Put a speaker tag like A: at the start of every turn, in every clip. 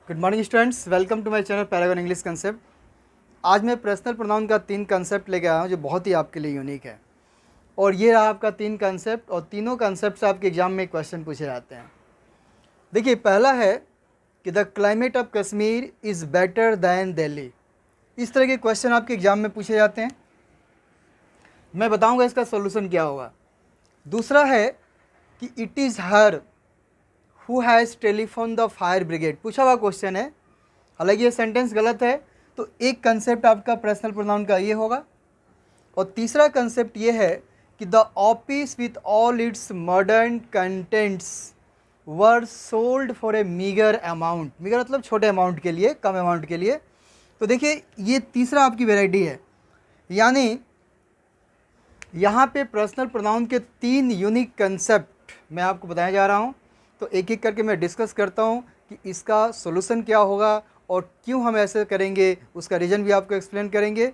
A: Good morning students, welcome to my channel Paragon English Concept. आज मैं personal pronoun का 3 concept लेके आया हूँ जो बहुत ही आपके लिए यूनिक है। और ये रहा आपका 3 कंसेप्ट, और तीनों कंसेप्ट से आपके एग्जाम में क्वेश्चन पूछे जाते हैं। देखिए, पहला है कि the climate of Kashmir is better than Delhi. इस तरह के क्वेश्चन आपके एग्जाम में पूछे जाते हैं। मैं बताऊँगा इसका सोल्यूशन क्या होगा। दूसरा है कि it is her who has telephone the fire brigade. पूछा हुआ क्वेश्चन है, हालांकि ये सेंटेंस गलत है। तो एक कंसेप्ट आपका पर्सनल प्रोनाउन का ये होगा। और तीसरा कंसेप्ट ये है कि the office with all it's modern contents were sold for a meagre amount. Meagre मतलब छोटे अमाउंट के लिए, कम अमाउंट के लिए। तो देखिए, ये तीसरा आपकी वेराइटी है। यानी यहाँ पे पर्सनल प्रोनाउन के 3 यूनिक कंसेप्ट मैं आपको बताया जा रहा हूँ। तो एक एक करके मैं डिस्कस करता हूँ कि इसका सॉल्यूशन क्या होगा और क्यों हम ऐसे करेंगे, उसका रीज़न भी आपको एक्सप्लेन करेंगे।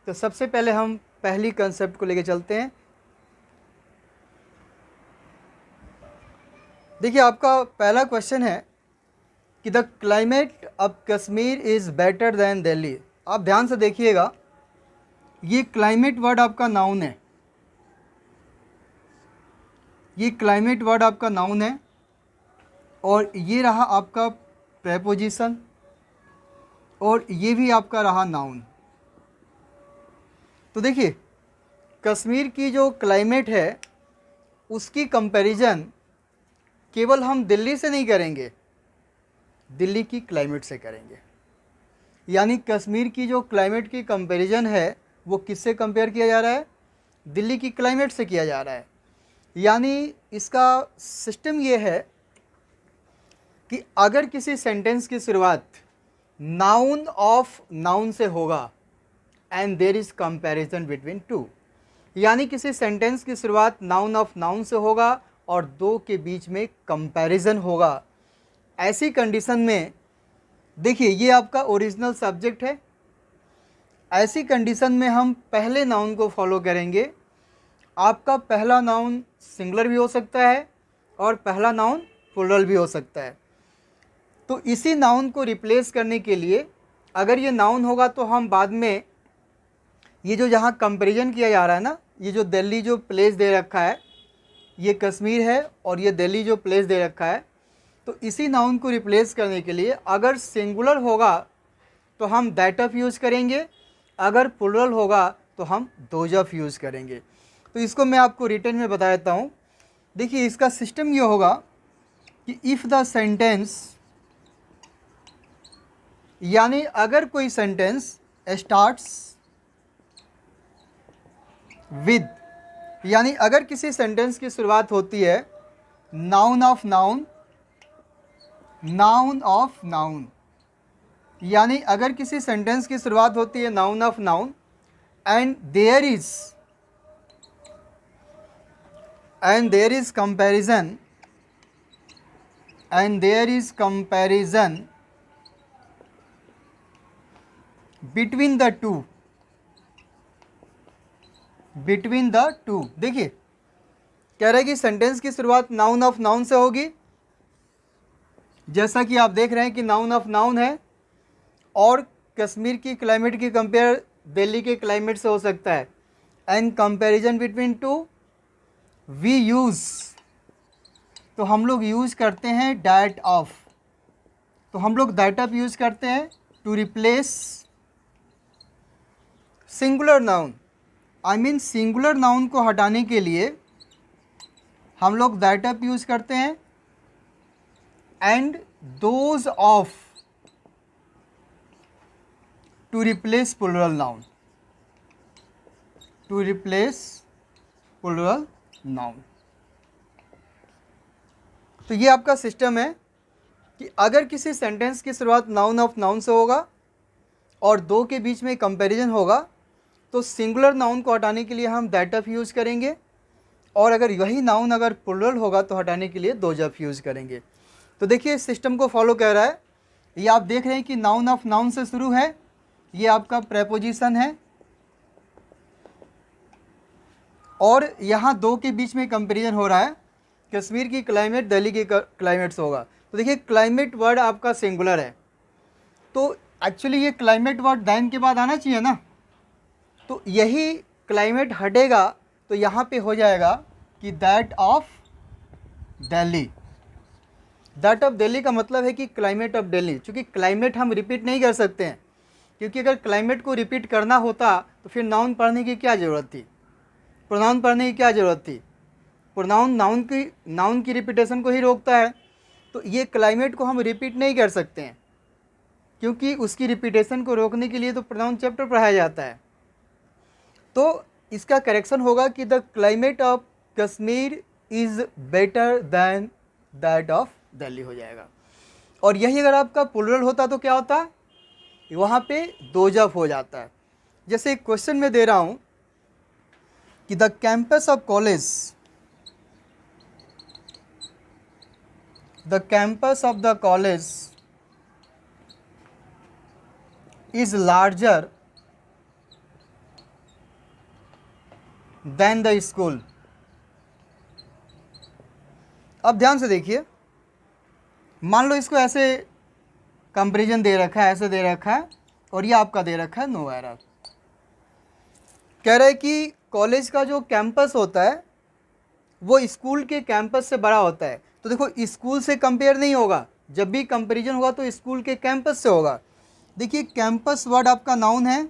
A: तो सबसे पहले हम पहली कंसेप्ट को लेके चलते हैं। देखिए, आपका पहला क्वेश्चन है कि the climate of Kashmir is better than Delhi. आप ध्यान से देखिएगा, ये क्लाइमेट वर्ड आपका नाउन है। ये क्लाइमेट वर्ड आपका नाउन है और ये रहा आपका प्रेपोजिशन और ये भी आपका रहा नाउन। तो देखिए, कश्मीर की जो क्लाइमेट है उसकी कंपैरिजन केवल हम दिल्ली से नहीं करेंगे, दिल्ली की क्लाइमेट से करेंगे। यानी कश्मीर की जो क्लाइमेट की कंपैरिजन है वो किससे कंपेयर किया जा रहा है? दिल्ली की क्लाइमेट से किया जा रहा है। यानी इसका सिस्टम ये है कि अगर किसी सेंटेंस की शुरुआत नाउन ऑफ नाउन से होगा and there is comparison between two, यानी किसी सेंटेंस की शुरुआत नाउन ऑफ नाउन से होगा और दो के बीच में कंपैरिजन होगा, ऐसी कंडीशन में देखिए ये आपका ओरिजिनल सब्जेक्ट है। ऐसी कंडीशन में हम पहले नाउन को फॉलो करेंगे। आपका पहला नाउन सिंगुलर भी हो सकता है और पहला नाउन प्लूरल भी हो सकता है। तो इसी नाउन को रिप्लेस करने के लिए अगर ये नाउन होगा तो हम बाद में ये जो जहाँ कंपैरिजन किया जा रहा है ना, ये जो दिल्ली जो प्लेस दे रखा है, ये कश्मीर है और ये दिल्ली जो प्लेस दे रखा है, तो इसी नाउन को रिप्लेस करने के लिए अगर सिंगुलर होगा तो हम दैट ऑफ यूज़ करेंगे, अगर प्लूरल होगा तो हम दोज ऑफ यूज़ करेंगे। तो इसको मैं आपको रिटर्न में बता देता हूँ। देखिए, इसका सिस्टम ये होगा कि इफ़ द सेंटेंस, यानी अगर कोई सेंटेंस स्टार्ट्स विद, यानी अगर किसी सेंटेंस की शुरुआत होती है noun of noun, noun of noun, यानी अगर किसी सेंटेंस की शुरुआत होती है noun of noun and there is comparison, and there is comparison between the two, between the two. देखिए, कह रहा है कि सेंटेंस की शुरुआत नाउन ऑफ नाउन से होगी, जैसा कि आप देख रहे हैं कि नाउन ऑफ नाउन है, और कश्मीर की क्लाइमेट की कंपेयर दिल्ली के क्लाइमेट से हो सकता है। And comparison between two we use, तो हम लोग यूज़ करते हैं दैट ऑफ। तो हम लोग दैट ऑफ यूज़ करते हैं to replace singular noun. I mean singular noun को हटाने के लिए हम लोग दैट ऑफ यूज़ करते हैं and those of to replace plural noun, to replace plural noun. तो ये आपका सिस्टम है कि अगर किसी सेंटेंस की शुरुआत नाउन ऑफ नाउन से होगा और दो के बीच में कंपैरिजन होगा तो सिंगुलर नाउन को हटाने के लिए हम दैट ऑफ यूज़ करेंगे, और अगर यही नाउन अगर प्लूरल होगा तो हटाने के लिए दोज ऑफ यूज़ करेंगे। तो देखिए, इस सिस्टम को फॉलो कर रहा है। ये आप देख रहे हैं कि नाउन ऑफ नाउन से शुरू है, ये आपका प्रेपोजिशन है, और यहाँ दो के बीच में कंपैरिजन हो रहा है। कश्मीर की क्लाइमेट दिल्ली की क्लाइमेट से होगा। तो देखिए, क्लाइमेट वर्ड आपका सिंगुलर है, तो एक्चुअली ये क्लाइमेट वर्ड दैन के बाद आना चाहिए ना, तो यही क्लाइमेट हटेगा तो यहाँ पे हो जाएगा कि that of Delhi. That of Delhi का मतलब है कि क्लाइमेट ऑफ दिल्ली, चूँकि क्लाइमेट हम रिपीट नहीं कर सकते हैं, क्योंकि अगर क्लाइमेट को रिपीट करना होता तो फिर नाउन पढ़ने की क्या ज़रूरत थी, प्रोनाउन पढ़ने की क्या ज़रूरत थी। प्रोनाउन नाउन की रिपीटेशन को ही रोकता है, तो ये क्लाइमेट को हम रिपीट नहीं कर सकते हैं, क्योंकि उसकी रिपीटेशन को रोकने के लिए तो प्रोनाउन चैप्टर पढ़ाया जाता है। तो इसका करेक्शन होगा कि the climate of Kashmir is better than that of Delhi हो जाएगा। और यही अगर आपका प्लूरल होता तो क्या होता, वहाँ पे दो जब हो जाता है। जैसे एक क्वेश्चन में दे रहा हूँ कि the campus of college, the campus of the college is larger than the school. अब ध्यान से देखिए, मान लो इसको ऐसे कंपेरिजन दे रखा है, ऐसे दे रखा है, और ये आपका दे रखा है नो एरर। कह रहा है कि कॉलेज का जो कैंपस होता है वो स्कूल के कैंपस से बड़ा होता है। तो देखो, स्कूल से कंपेयर नहीं होगा, जब भी कंपैरिजन होगा तो स्कूल के कैंपस से होगा। देखिए, कैंपस वर्ड आपका नाउन है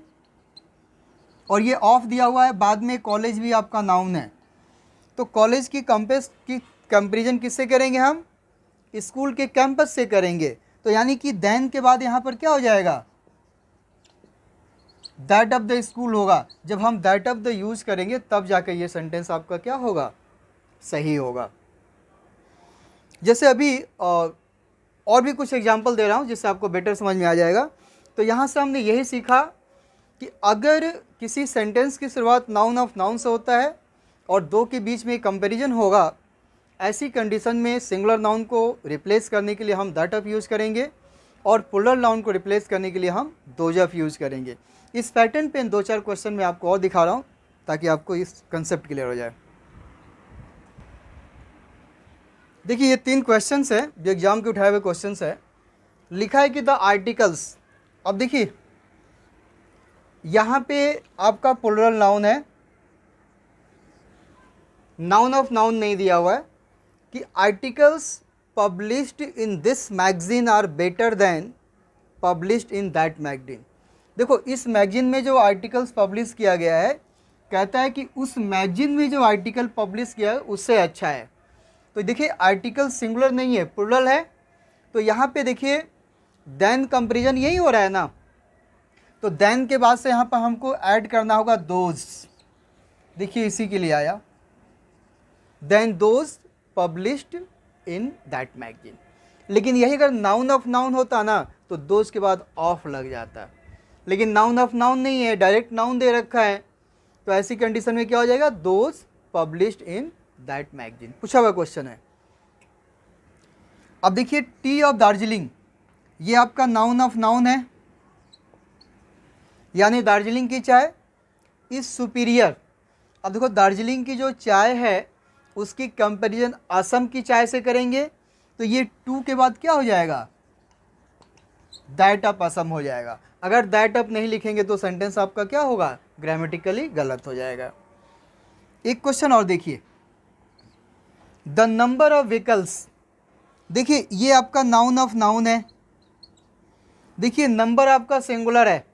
A: और ये ऑफ दिया हुआ है, बाद में कॉलेज भी आपका नाउन है। तो कॉलेज की कंपेरिजन किससे करेंगे हम, स्कूल के कैंपस से करेंगे। तो यानी कि देन के बाद यहाँ पर क्या हो जाएगा, दैट ऑफ द स्कूल होगा। जब हम दैट ऑफ द यूज करेंगे तब जाकर ये सेंटेंस आपका क्या होगा, सही होगा। जैसे अभी और भी कुछ एग्जांपल दे रहा हूँ जिससे आपको बेटर समझ में आ जाएगा। तो यहाँ से हमने यही सीखा कि अगर किसी सेंटेंस की शुरुआत नाउन ऑफ नाउन से होता है और दो के बीच में कंपैरिजन होगा, ऐसी कंडीशन में सिंगुलर नाउन को रिप्लेस करने के लिए हम दैट ऑफ यूज़ करेंगे और प्लूरल नाउन को रिप्लेस करने के लिए हम दोज ऑफ यूज़ करेंगे। इस पैटर्न पे इन दो चार क्वेश्चन में आपको और दिखा रहा हूँ ताकि आपको इस कंसेप्ट क्लियर हो जाए। देखिए, ये 3 क्वेश्चंस है जो एग्जाम के उठाए हुए क्वेश्चंस है। लिखा है कि द आर्टिकल्स। अब देखिए, यहाँ पे आपका प्लूरल नाउन है, नाउन ऑफ नाउन नहीं दिया हुआ है कि articles published in this magazine are better than published in that magazine. देखो, इस मैगजीन में जो आर्टिकल्स पब्लिश किया गया है, कहता है कि उस मैगजीन में जो आर्टिकल पब्लिश किया है उससे अच्छा है। तो देखिए, आर्टिकल सिंगुलर नहीं है, प्लूरल है। तो यहाँ पे देखिए देन कंपैरिजन यही हो रहा है ना, तो देन के बाद से यहाँ पर हमको ऐड करना होगा दोज। देखिए, इसी के लिए आया than those published in that magazine. लेकिन यही अगर नाउन ऑफ नाउन होता ना तो दोज के बाद ऑफ लग जाता, लेकिन नाउन ऑफ नाउन नहीं है, डायरेक्ट नाउन दे रखा है। तो ऐसी कंडीशन में क्या हो जाएगा, those published in that magazine. पूछा हुआ क्वेश्चन है। अब देखिए, टी ऑफ दार्जिलिंग, ये आपका नाउन ऑफ नाउन है, यानी दार्जिलिंग की चाय इज सुपीरियर। अब देखो, दार्जिलिंग की जो चाय है उसकी कंपैरिजन असम की चाय से करेंगे, तो ये टू के बाद क्या हो जाएगा, दैट ऑफ असम हो जाएगा। अगर दैट ऑफ नहीं लिखेंगे तो सेंटेंस आपका क्या होगा, ग्रामेटिकली गलत हो जाएगा। एक क्वेश्चन और देखिए, द नंबर ऑफ व्हीकल्स। देखिए, ये आपका नाउन ऑफ नाउन है। देखिए, नंबर आपका सिंगुलर है।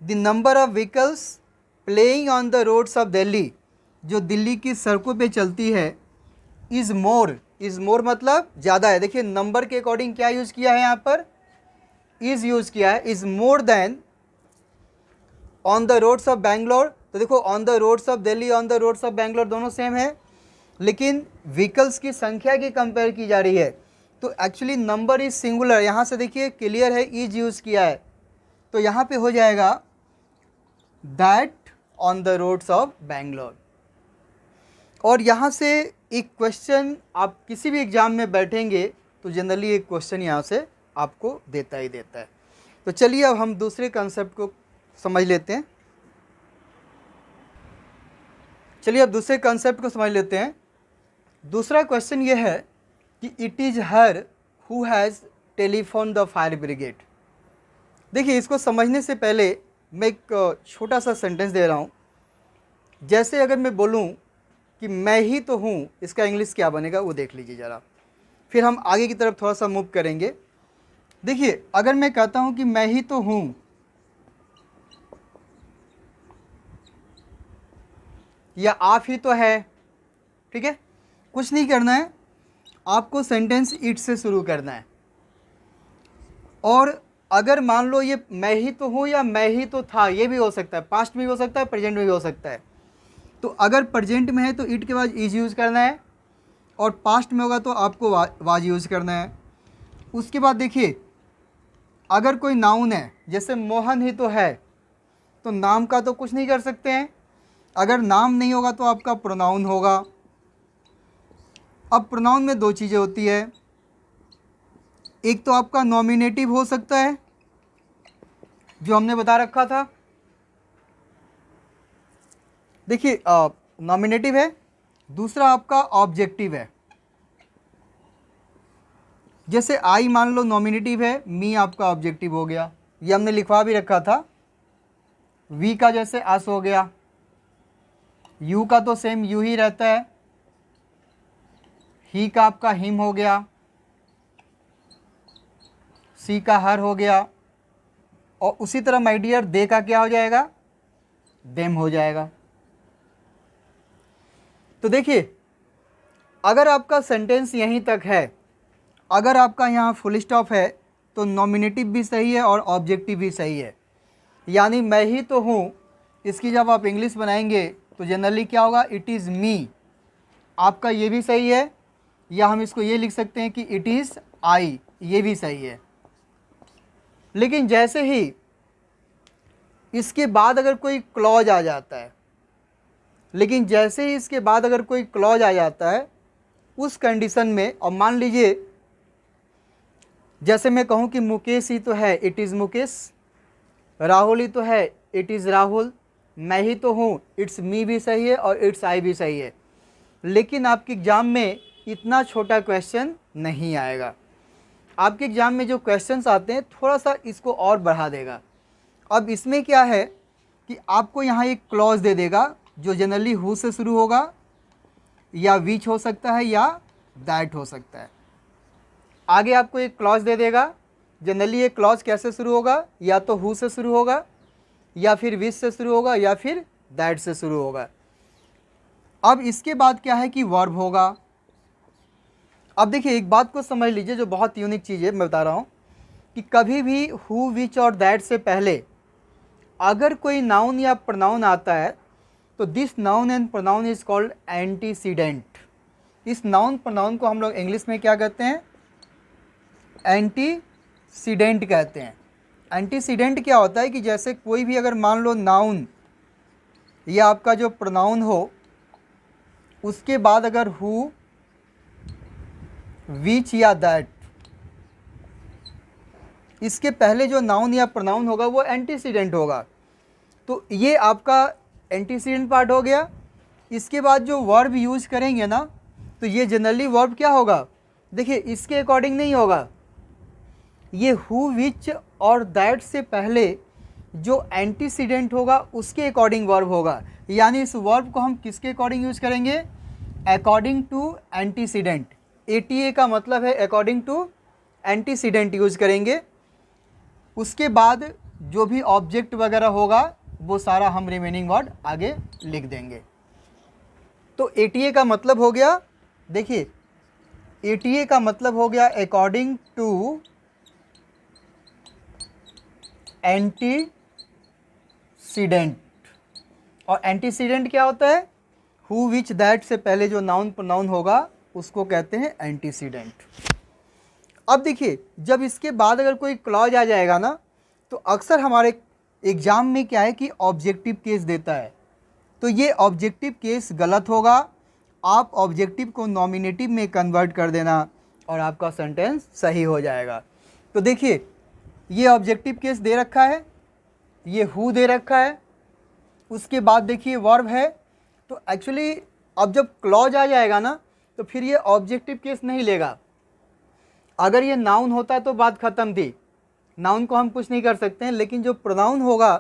A: The number of vehicles playing on the roads of Delhi, जो दिल्ली की सड़कों पे चलती है, इज़ मोर। इज़ मोर मतलब ज़्यादा है। देखिए, नंबर के अकॉर्डिंग क्या यूज़ किया है, यहाँ पर इज़ यूज़ किया है। Is more than on the roads of Bangalore. तो देखो, on the roads of Delhi, on the roads of Bangalore दोनों सेम है, लेकिन व्हीकल्स की संख्या की कंपेयर की जा रही है। तो एक्चुअली नंबर इज सिंगुलर। यहाँ से देखिए क्लियर है, इज यूज़ किया है, तो यहाँ पे हो जाएगा that on the roads of Bangalore. और यहाँ से एक क्वेश्चन, आप किसी भी एग्ज़ाम में बैठेंगे तो जनरली एक क्वेश्चन यहाँ से आपको देता ही देता है। तो चलिए अब हम दूसरे कंसेप्ट को समझ लेते हैं। चलिए अब दूसरे कंसेप्ट को समझ लेते हैं। दूसरा क्वेश्चन ये है कि it is her who has telephone the fire brigade. देखिए, इसको समझने से पहले मैं एक छोटा सा सेंटेंस दे रहा हूँ। जैसे अगर मैं बोलूँ कि मैं ही तो हूँ, इसका इंग्लिश क्या बनेगा वो देख लीजिए ज़रा, फिर हम आगे की तरफ थोड़ा सा मूव करेंगे। देखिए, अगर मैं कहता हूँ कि मैं ही तो हूँ, या आप ही तो है, ठीक है, कुछ नहीं करना है, आपको सेंटेंस इट से शुरू करना है। और अगर मान लो ये मैं ही तो हूँ या मैं ही तो था, ये भी हो सकता है, पास्ट में भी हो सकता है, प्रेजेंट में भी हो सकता है। तो अगर प्रेजेंट में है तो इट के बाद इज यूज़ करना है, और पास्ट में होगा तो आपको वाज यूज़ करना है। उसके बाद देखिए, अगर कोई नाउन है, जैसे मोहन ही तो है, तो नाम का तो कुछ नहीं कर सकते हैं। अगर नाम नहीं होगा तो आपका प्रोनाउन होगा। अब प्रोनाउन में दो चीज़ें होती है, एक तो आपका नॉमिनेटिव हो सकता है जो हमने बता रखा था। देखिए, नॉमिनेटिव है। दूसरा आपका ऑब्जेक्टिव है। जैसे आई मान लो नॉमिनेटिव है, मी आपका ऑब्जेक्टिव हो गया, ये हमने लिखवा भी रखा था। वी का जैसे अस हो गया, यू का तो सेम यू ही रहता है, ही का आपका हिम हो गया, सी का हर हो गया, और उसी तरह माय डियर दे का क्या हो जाएगा, देम हो जाएगा। तो देखिए, अगर आपका सेंटेंस यहीं तक है, अगर आपका यहाँ फुल स्टॉप है, तो नॉमिनेटिव भी सही है और ऑब्जेक्टिव भी सही है। यानी मैं ही तो हूँ, इसकी जब आप इंग्लिश बनाएंगे तो जनरली क्या होगा, इट इज़ मी। आपका ये भी सही है, या हम इसको ये लिख सकते हैं कि इट इज़ आई, ये भी सही है। लेकिन जैसे ही इसके बाद अगर कोई क्लॉज आ जाता है, उस कंडीशन में, और मान लीजिए जैसे मैं कहूँ कि मुकेश ही तो है, इट इज़ मुकेश, राहुल ही तो है, इट इज़ राहुल, मैं ही तो हूँ, इट्स मी भी सही है और इट्स आई भी सही है। लेकिन आपके एग्ज़ाम में इतना छोटा क्वेश्चन नहीं आएगा। आपके एग्ज़ाम में जो क्वेश्चंस आते हैं थोड़ा सा इसको और बढ़ा देगा। अब इसमें क्या है कि आपको यहाँ एक क्लॉज दे देगा जो जनरली हु से शुरू होगा, या विच हो सकता है, या दैट हो सकता है। आगे आपको एक क्लॉज दे देगा। जनरली ये क्लॉज कैसे शुरू होगा, या तो हु से शुरू होगा, या फिर विच से शुरू होगा, या फिर दैट से शुरू होगा। अब इसके बाद क्या है कि वर्ब होगा। अब देखिए, एक बात को समझ लीजिए जो बहुत यूनिक चीज़ है, मैं बता रहा हूँ कि कभी भी हु, विच और दैट से पहले अगर कोई नाउन या प्रोनाउन आता है तो this noun and pronoun is called antecedent. इस नाउन प्रोनाउन को हम लोग इंग्लिश में क्या कहते हैं, एंटीसीडेंट कहते हैं। एंटीसीडेंट क्या होता है कि जैसे कोई भी अगर मान लो नाउन या आपका जो प्रोनाउन हो, उसके बाद अगर हु, विच या दैट, इसके पहले जो नाउन या प्रोनाउन होगा वो एंटीसीडेंट होगा। तो ये आपका एंटीसीडेंट पार्ट हो गया। इसके बाद जो वर्ब यूज करेंगे ना, तो ये जनरली वर्ब क्या होगा, देखिए इसके अकॉर्डिंग नहीं होगा, ये हु, विच और दैट से पहले जो एंटीसीडेंट होगा उसके अकॉर्डिंग वर्ब होगा। यानी इस वर्ब को हम किसके अकॉर्डिंग यूज करेंगे, अकॉर्डिंग टू एंटीसीडेंट। ATA का मतलब है अकॉर्डिंग टू एंटीसीडेंट यूज करेंगे। उसके बाद जो भी ऑब्जेक्ट वगैरह होगा वो सारा हम रिमेनिंग वर्ड आगे लिख देंगे। तो ATA का मतलब हो गया, देखिए ATA का मतलब हो गया अकॉर्डिंग टू एंटीसीडेंट। और एंटीसीडेंट क्या होता है, हु, विच, दैट से पहले जो नाउन प्रोनाउन होगा उसको कहते हैं एंटीसीडेंट। अब देखिए, जब इसके बाद अगर कोई क्लॉज आ जाएगा ना, तो अक्सर हमारे एग्ज़ाम में क्या है कि ऑब्जेक्टिव केस देता है। तो ये ऑब्जेक्टिव केस गलत होगा। आप ऑब्जेक्टिव को नॉमिनेटिव में कन्वर्ट कर देना और आपका सेंटेंस सही हो जाएगा। तो देखिए, ये ऑब्जेक्टिव केस दे रखा है, ये हु दे रखा है, उसके बाद देखिए वर्ब है। तो एक्चुअली अब जब क्लॉज आ जाएगा ना, तो फिर ये ऑब्जेक्टिव केस नहीं लेगा। अगर ये नाउन होता तो बात ख़त्म थी, नाउन को हम कुछ नहीं कर सकते हैं, लेकिन जो प्रोनाउन होगा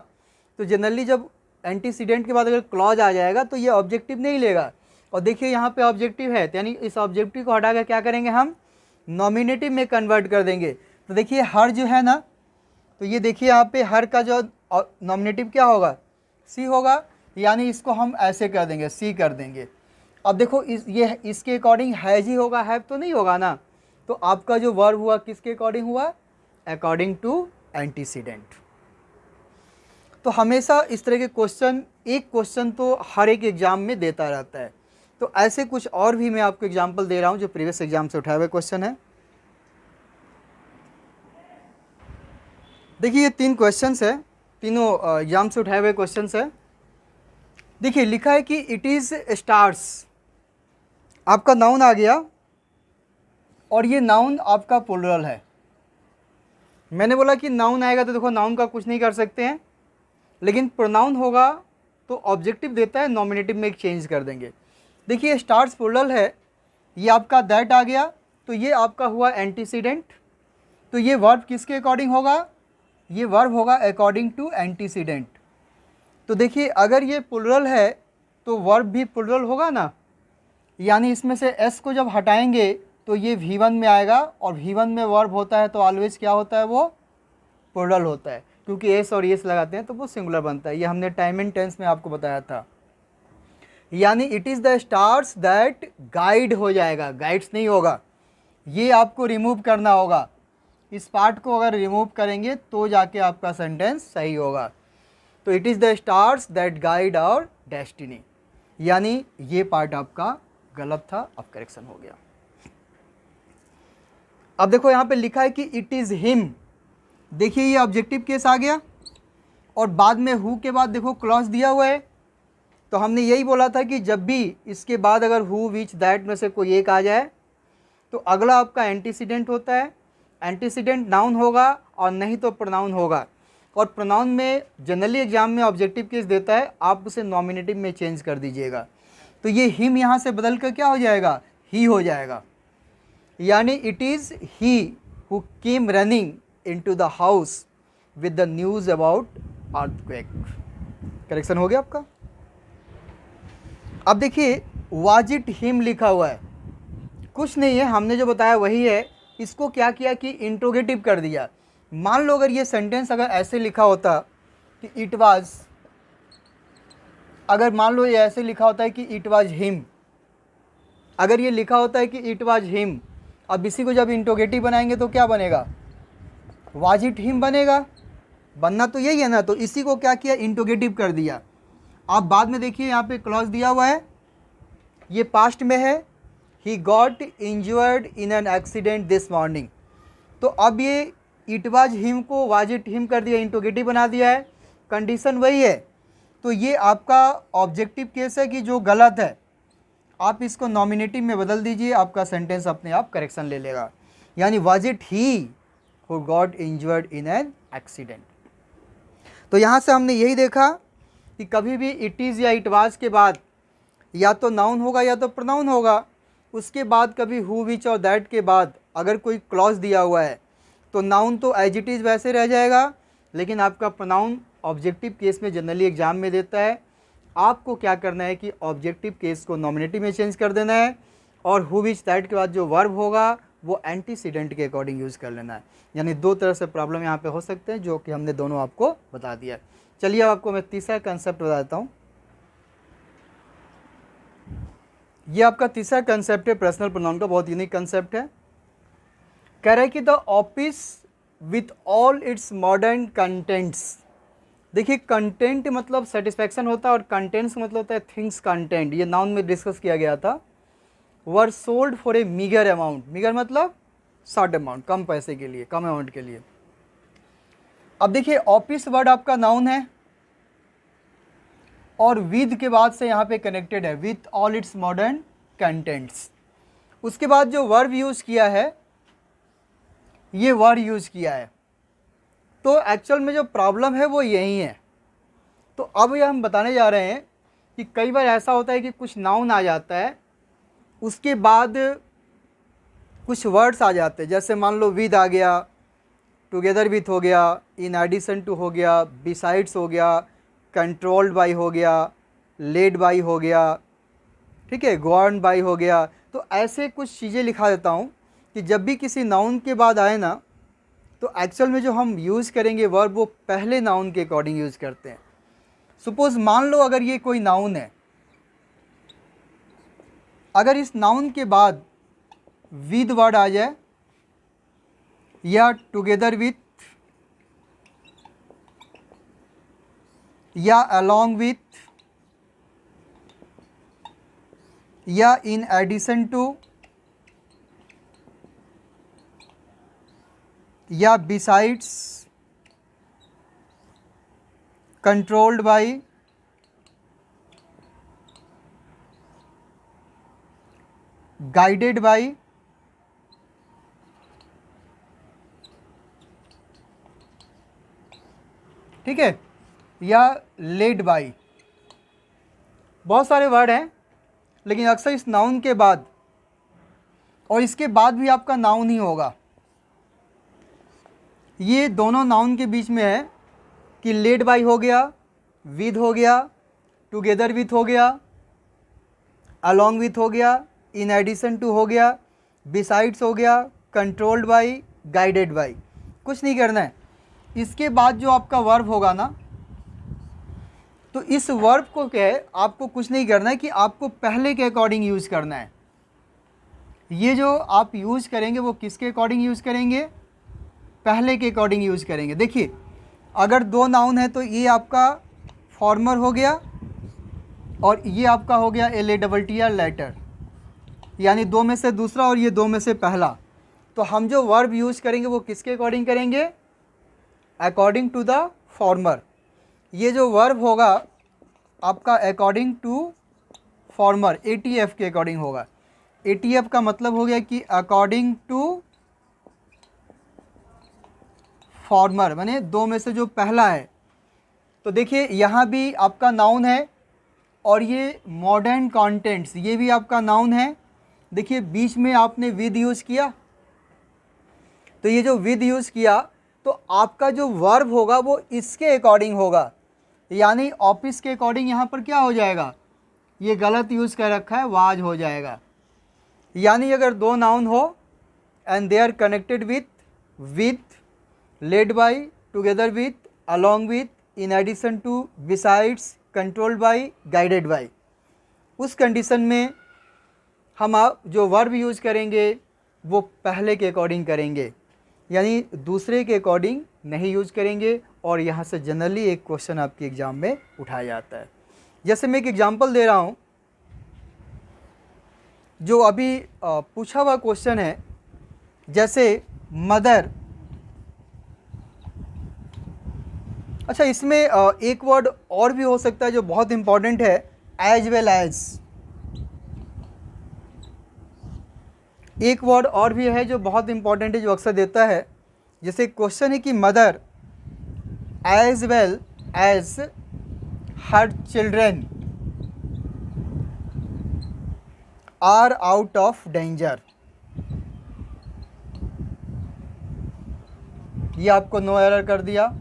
A: तो जनरली जब एंटीसीडेंट के बाद अगर क्लॉज आ जाएगा तो ये ऑब्जेक्टिव नहीं लेगा। और देखिए यहाँ पे ऑब्जेक्टिव है, तो यानी इस ऑब्जेक्टिव को हटाकर क्या करेंगे, हम नॉमिनेटिव में कन्वर्ट कर देंगे। तो देखिए हर जो है ना, तो ये देखिए यहाँ पे हर का जो नॉमिनेटिव क्या होगा, सी होगा, यानी इसको हम ऐसे कर देंगे, सी कर देंगे। अब देखो ये इसके अकॉर्डिंग हैज ही होगा, हैव तो नहीं होगा ना। तो आपका जो वर्ब हुआ किसके अकॉर्डिंग हुआ, अकॉर्डिंग टू एंटीसीडेंट। तो हमेशा इस तरह के क्वेश्चन, एक क्वेश्चन तो हर एक एग्जाम में देता रहता है। तो ऐसे कुछ और भी मैं आपको एग्जाम्पल दे रहा हूँ जो प्रीवियस एग्जाम से उठाए हुए क्वेश्चन है। देखिए ये 3 क्वेश्चंस है, तीनों एग्जाम से उठाए हुए क्वेश्चंस है। देखिए लिखा है कि इट इज़ स्टार्स, आपका नाउन आ गया और ये नाउन आपका प्लूरल है। मैंने बोला कि नाउन आएगा तो देखो नाउन का कुछ नहीं कर सकते हैं, लेकिन प्रोनाउन होगा तो ऑब्जेक्टिव देता है, नॉमिनेटिव में एक चेंज कर देंगे। देखिए स्टार्स प्लूरल है, ये आपका दैट आ गया, तो ये आपका हुआ एंटीसीडेंट। तो ये वर्ब किसके अकॉर्डिंग होगा, ये वर्ब होगा अकॉर्डिंग टू एंटीसीडेंट। तो देखिए अगर ये प्लूरल है तो वर्ब भी प्लूरल होगा ना, यानी इसमें से एस को जब हटाएंगे तो ये V1 में आएगा, और V1 में वर्ब होता है तो ऑलवेज क्या होता है, वो प्लूरल होता है, क्योंकि एस और एस लगाते हैं तो वो सिंगुलर बनता है। ये हमने टाइम एंड टेंस में आपको बताया था। यानी it is the stars that guide हो जाएगा, गाइड्स नहीं होगा, ये आपको रिमूव करना होगा। इस पार्ट को अगर रिमूव करेंगे तो जाके आपका सेंटेंस सही होगा। तो it is the stars that guide our destiny, यानी ये पार्ट आपका गलत था, अब करेक्शन हो गया। अब देखो यहाँ पे लिखा है कि इट इज़ हिम, देखिए ये ऑब्जेक्टिव केस आ गया, और बाद में हु के बाद देखो क्लॉज दिया हुआ है। तो हमने यही बोला था कि जब भी इसके बाद अगर हु, विच, दैट में से कोई एक आ जाए तो अगला आपका एंटीसीडेंट होता है। एंटीसीडेंट नाउन होगा और नहीं तो प्रोनाउन होगा, और प्रोनाउन में जनरली एग्जाम में ऑब्जेक्टिव केस देता है, आप उसे नॉमिनेटिव में चेंज कर दीजिएगा। तो ये हिम यहाँ से बदल कर क्या हो जाएगा, ही हो जाएगा। यानी it is he who came running into the house with the news about earthquake. Correction हो गया आपका। अब देखिए वाज इट हिम लिखा हुआ है, कुछ नहीं है, हमने जो बताया वही है। इसको क्या किया कि इंट्रोगेटिव कर दिया। मान लो अगर ये सेंटेंस अगर ऐसे लिखा होता कि इट वाज, अगर मान लो ये ऐसे लिखा होता है कि इट वाज हिम, अगर ये लिखा होता है कि इट वाज हिम, अब इसी को जब इंट्रोगेटिव बनाएंगे तो क्या बनेगा, वाज इट हिम बनेगा, बनना तो यही है ना। तो इसी को क्या किया, इंट्रोगेटिव कर दिया। आप बाद में देखिए यहाँ पे क्लॉज दिया हुआ है, ये पास्ट में है, he got injured in an accident this morning. तो अब ये इट वाज हिम को वाज इट हिम कर दिया, इंट्रोगेटिव बना दिया है, कंडीशन वही है। तो ये आपका ऑब्जेक्टिव केस है कि जो गलत है आप इसको नॉमिनेटिव में बदल दीजिए, आपका सेंटेंस अपने आप करेक्शन ले लेगा। यानी was it he who got injured in an accident. तो यहाँ से हमने यही देखा कि कभी भी इट इज़ या इट वाज के बाद या तो नाउन होगा या तो प्रोनाउन होगा। उसके बाद कभी हु, विच और दैट के बाद अगर कोई क्लॉज दिया हुआ है तो नाउन तो एज इट इज़ वैसे रह जाएगा, लेकिन आपका प्रोनाउन ऑब्जेक्टिव केस में जनरली एग्जाम में देता है। आपको क्या करना है कि ऑब्जेक्टिव केस को नॉमिनेटिव में चेंज कर देना है, और हु, विच, दैट के बाद जो वर्ब होगा वो एंटीसीडेंट के अकॉर्डिंग यूज़ कर लेना है। यानी 2 तरह से प्रॉब्लम यहाँ पे हो सकते हैं, जो कि हमने दोनों आपको बता दिया। चलिए अब आपको मैं तीसरा कंसेप्ट बता देता हूँ। ये आपका तीसरा कंसेप्ट है पर्सनल प्रोनाउन का, बहुत यूनिक कंसेप्ट है। कह रहा है कि the office with all it's modern contents. देखिए कंटेंट मतलब सेटिस्फैक्शन होता है, और कंटेंट्स मतलब होता है थिंग्स कंटेंट, ये नाउन में डिस्कस किया गया था। Were sold for a meagre amount, meagre मतलब शॉर्ट अमाउंट, कम पैसे के लिए, कम अमाउंट के लिए। अब देखिए ऑफिस वर्ड आपका नाउन है और विद के बाद से यहाँ पे कनेक्टेड है, with all it's modern contents. उसके बाद जो वर्ब यूज़ किया है, ये वर्ड यूज़ किया है। तो एक्चुअल में जो प्रॉब्लम है वो यही है। तो अब ये हम बताने जा रहे हैं कि कई बार ऐसा होता है कि कुछ नाउन आ जाता है, उसके बाद कुछ वर्ड्स आ जाते हैं, जैसे मान लो विद आ गया, टुगेदर विथ हो गया, इन एडिशन टू हो गया, बिसाइड्स हो गया, कंट्रोल्ड बाई हो गया, लेड बाई हो गया, ठीक है, गवर्न बाई हो गया। तो ऐसे कुछ चीज़ें लिखा देता हूँ कि जब भी किसी नाउन के बाद आए ना, तो एक्चुअल में जो हम यूज़ करेंगे वर्ब वो पहले नाउन के अकॉर्डिंग यूज़ करते हैं। सपोज मान लो अगर ये कोई नाउन है, अगर इस नाउन के बाद विद वर्ड आ जाए या टुगेदर विथ या अलोंग विथ या इन एडिशन टू या besides, controlled by, guided by, ठीक है, या लेड बाई। बहुत सारे वर्ड हैं, लेकिन अक्सर इस नाउन के बाद और इसके बाद भी आपका नाउन ही होगा। ये दोनों नाउन के बीच में है कि लेड बाई हो गया, विद हो गया, टुगेदर विथ हो गया, अलोंग विथ हो गया, इन एडिशन टू हो गया, बिसाइड्स हो गया, कंट्रोल्ड बाई, गाइडेड बाई। कुछ नहीं करना है, इसके बाद जो आपका वर्ब होगा ना, तो इस वर्ब को क्या है, आपको कुछ नहीं करना है कि आपको पहले के अकॉर्डिंग यूज़ करना है। ये जो आप यूज़ करेंगे वो किसके अकॉर्डिंग यूज़ करेंगे, पहले के अकॉर्डिंग यूज़ करेंगे। देखिए अगर दो नाउन है तो ये आपका फॉर्मर हो गया और ये आपका हो गया LATT लेटर, यानी दो में से दूसरा और ये दो में से पहला। तो हम जो वर्ब यूज़ करेंगे वो किसके अकॉर्डिंग करेंगे, अकॉर्डिंग टू द फॉर्मर। ये जो वर्ब होगा आपका अकॉर्डिंग टू फॉर्मर ATF के अकॉर्डिंग होगा। ATF का मतलब हो गया कि अकॉर्डिंग टू फॉर्मर, माने दो में से जो पहला है। तो देखिए यहाँ भी आपका नाउन है और ये मॉडर्न कंटेंट्स ये भी आपका नाउन है। देखिए बीच में आपने विद यूज़ किया, तो ये जो विद यूज़ किया तो आपका जो वर्ब होगा वो इसके अकॉर्डिंग होगा, यानी ऑफिस के अकॉर्डिंग यहाँ पर क्या हो जाएगा, ये गलत यूज़ कर रखा है, वाज हो जाएगा। यानी अगर दो नाउन हो and they are connected with, led by, together with, along with, in addition to, besides, controlled by, guided by, उस कंडीशन में हम आप जो वर्ब यूज़ करेंगे वो पहले के अकॉर्डिंग करेंगे, यानी दूसरे के अकॉर्डिंग नहीं यूज़ करेंगे। और यहाँ से जनरली एक क्वेश्चन आपके एग्ज़ाम में उठाया जाता है। जैसे मैं एक एग्जांपल दे रहा हूँ, जो अभी पूछा हुआ क्वेश्चन है, जैसे मदर। अच्छा इसमें एक वर्ड और भी हो सकता है जो बहुत इम्पॉर्टेंट है, एज वेल एज। एक वर्ड और भी है जो बहुत इम्पॉर्टेंट है, जो अक्सर देता है। जैसे क्वेश्चन है कि mother as well as her children are out of danger. ये आपको नो एरर कर दिया,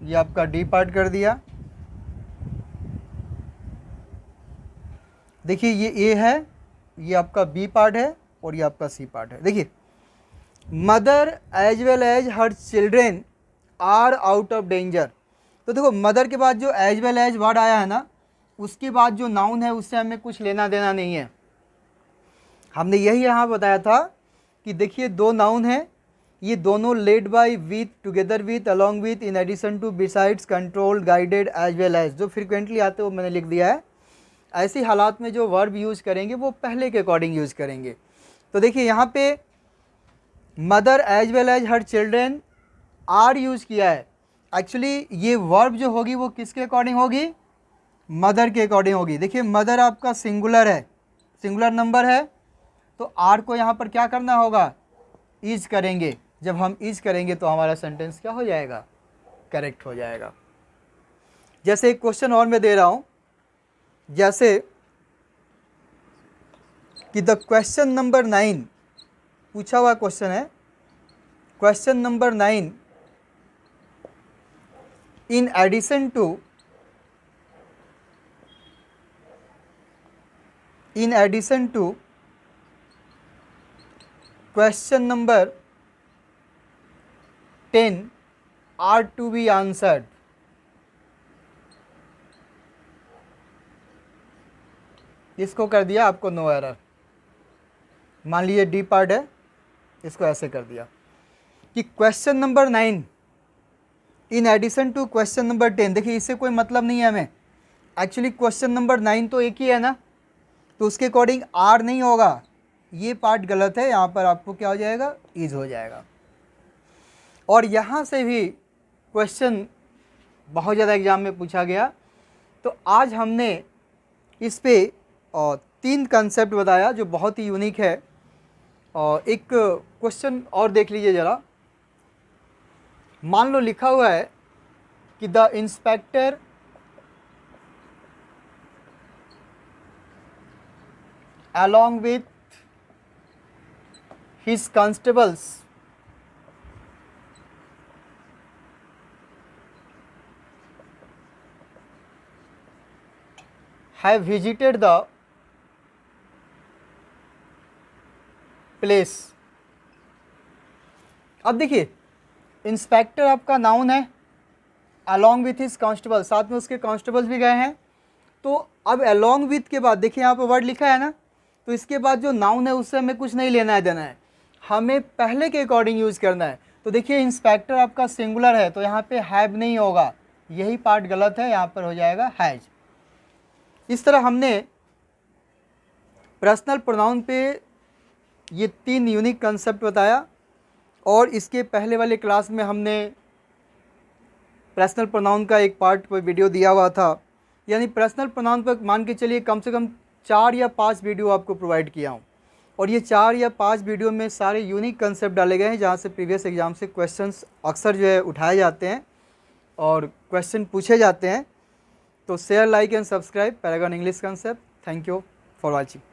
A: ये आपका डी पार्ट कर दिया। देखिए ये ए है, ये आपका बी पार्ट है और ये आपका सी पार्ट है। देखिए mother as well as her children are out of danger. तो देखो मदर के बाद जो एज वेल एज वर्ड आया है ना, उसके बाद जो नाउन है उससे हमें कुछ लेना देना नहीं है। हमने यही यहाँ बताया था कि देखिए दो नाउन है, ये दोनों led by, with, together with, along with, in addition to, besides, control, guided, as well as, जो फ्रिक्वेंटली आते हैं वो मैंने लिख दिया है। ऐसी हालात में जो वर्ब यूज़ करेंगे वो पहले के अकॉर्डिंग यूज़ करेंगे। तो देखिए यहाँ पे mother as well as her children are use किया है। एक्चुअली ये वर्ब जो होगी वो किसके अकॉर्डिंग होगी, मदर के अकॉर्डिंग होगी। देखिए मदर आपका सिंगुलर है, सिंगुलर नंबर है, तो आर को यहाँ पर क्या करना होगा, इज करेंगे। जब हम इज करेंगे तो हमारा सेंटेंस क्या हो जाएगा, करेक्ट हो जाएगा। जैसे एक क्वेश्चन और मैं दे रहा हूँ, जैसे कि द क्वेश्चन नंबर 9 पूछा हुआ क्वेश्चन है, question number 9 in addition to question number 10 are to be answered. इसको कर दिया आपको नो एरर। मान लीजिए डी पार्ट है, इसको ऐसे कर दिया कि question number 9 in addition to question number 10। देखिए इससे कोई मतलब नहीं है हमें, एक्चुअली क्वेश्चन नंबर 9 तो एक ही है ना, तो उसके अकॉर्डिंग आर नहीं होगा, ये पार्ट गलत है, यहाँ पर आपको क्या हो जाएगा, इज हो जाएगा। और यहाँ से भी क्वेश्चन बहुत ज़्यादा एग्जाम में पूछा गया, तो आज हमने इस पे 3 कंसेप्ट बताया जो बहुत ही यूनिक है। और एक क्वेश्चन और देख लीजिए ज़रा। मान लो लिखा हुआ है कि the inspector along with his constables have visited the place। अब देखिए इंस्पेक्टर आपका नाउन है, along with his constable, साथ में उसके कांस्टेबल्स भी गए हैं। तो अब along with के बाद देखिए यहाँ पर वर्ड लिखा है ना, तो इसके बाद जो नाउन है उससे हमें कुछ नहीं लेना है देना है, हमें पहले के अकॉर्डिंग यूज़ करना है। तो देखिए इंस्पेक्टर आपका सिंगुलर है, तो यहाँ पे हैव नहीं होगा, यही पार्ट गलत है, यहाँ पर हो जाएगा हैज। इस तरह हमने पर्सनल प्रोनाउन पे ये 3 यूनिक कंसेप्ट बताया। और इसके पहले वाले क्लास में हमने पर्सनल प्रोनाउन का एक पार्ट पर वीडियो दिया हुआ था, यानी पर्सनल प्रोनाउन पर मान के चलिए कम से कम 4 या 5 वीडियो आपको प्रोवाइड किया हूँ। और ये 4 या 5 वीडियो में सारे यूनिक कंसेप्ट डाले गए हैं, जहाँ से प्रीवियस एग्जाम से क्वेश्चंस अक्सर जो है उठाए जाते हैं और क्वेश्चन पूछे जाते हैं। तो share, like and subscribe paragon English concept. Thank you for watching.